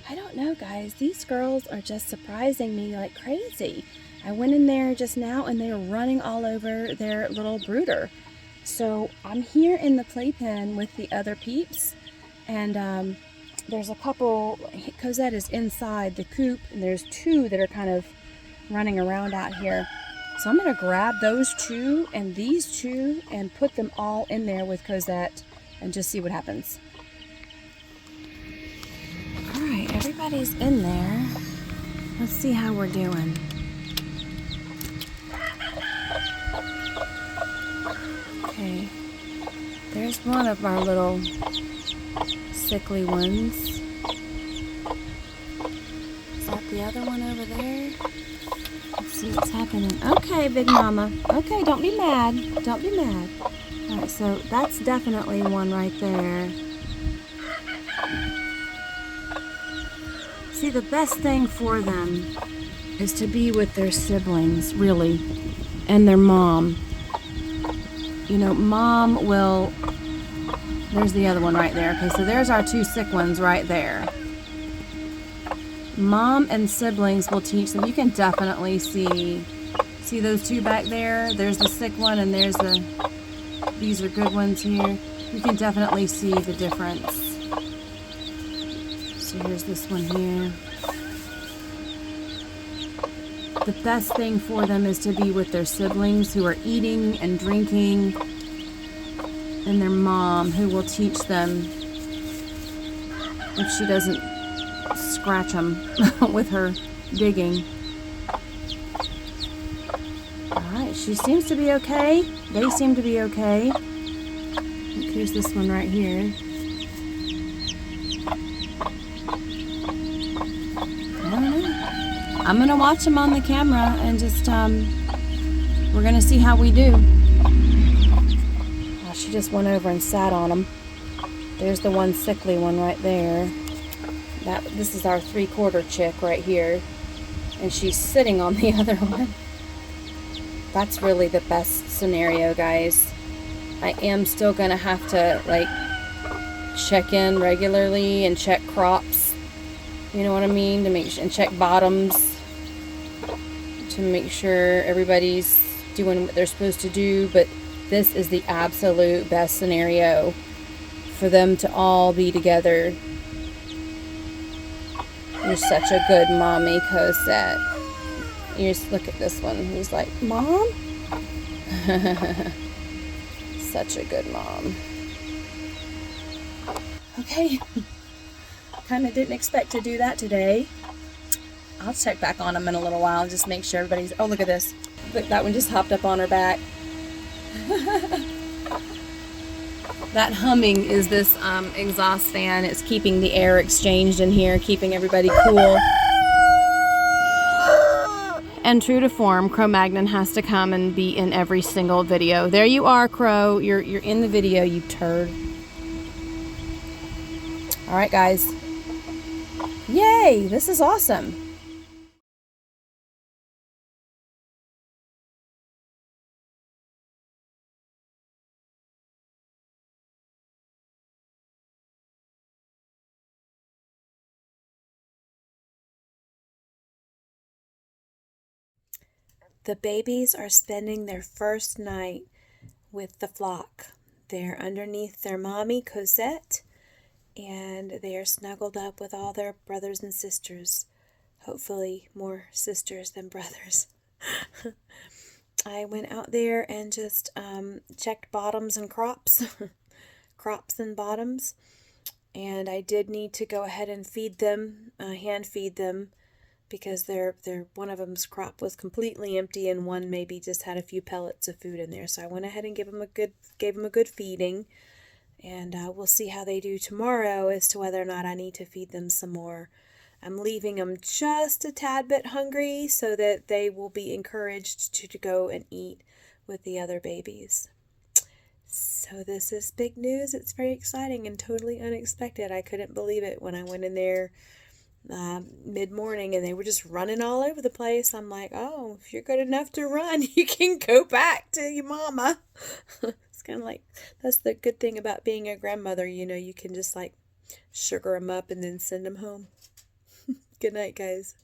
I don't know, guys. These girls are just surprising me like crazy. I went in there just now and they were running all over their little brooder. So I'm here in the playpen with the other peeps, and there's a couple. Cosette is inside the coop, and there's two that are kind of running around out here. So I'm going to grab those two and these two and put them all in there with Cosette and just see what happens. All right, everybody's in there. Let's see how we're doing. Okay, there's one of our little sickly ones. Is that the other one over there? Let's see what's happening. Okay, Big Mama. Okay, don't be mad. Don't be mad. All right, so that's definitely one right there. See, the best thing for them is to be with their siblings, really, and their mom. You know, mom will... There's the other one right there. Okay, so there's our two sick ones right there. Mom and siblings will teach them. You can definitely see those two back there? There's the sick one and there's the... These are good ones here. You can definitely see the difference. So here's this one here. The best thing for them is to be with their siblings who are eating and drinking, and their mom who will teach them if she doesn't scratch them with her digging. Alright, she seems to be okay. They seem to be okay. Here's this one right here. I don't know. I'm going to watch them on the camera and just, we're going to see how we do. Oh, she just went over and sat on them. There's the one sickly one right there. This is our 3/4 chick right here. And she's sitting on the other one. That's really the best scenario, guys. I am still going to have to, like, check in regularly and check crops. You know what I mean? And check bottoms. To make sure everybody's doing what they're supposed to do. But this is the absolute best scenario for them to all be together. You're such a good mommy, Cosette. You just look at this one. He's like, Mom? Such a good mom. Okay. Kind of didn't expect to do that today. I'll check back on them in a little while and just make sure everybody's... Oh, look at this. Look, that one just hopped up on her back. That humming is this exhaust fan. It's keeping the air exchanged in here, keeping everybody cool. And true to form, Cro-Magnon has to come and be in every single video. There you are, Crow. You're in the video, you turd. All right, guys. Yay! This is awesome. The babies are spending their first night with the flock. They're underneath their mommy, Cosette, and they are snuggled up with all their brothers and sisters. Hopefully more sisters than brothers. I went out there and just checked bottoms and crops. Crops and bottoms. And I did need to go ahead and feed them, hand feed them, because one of them's crop was completely empty and one maybe just had a few pellets of food in there. So I went ahead and gave them a good feeding, and we'll see how they do tomorrow as to whether or not I need to feed them some more. I'm leaving them just a tad bit hungry so that they will be encouraged to go and eat with the other babies. So this is big news. It's very exciting and totally unexpected. I couldn't believe it when I went in there mid-morning and they were just running all over the place. I'm like, oh, if you're good enough to run, you can go back to your mama. It's kind of like, that's the good thing about being a grandmother, you know, you can just like sugar them up and then send them home. Good night, guys.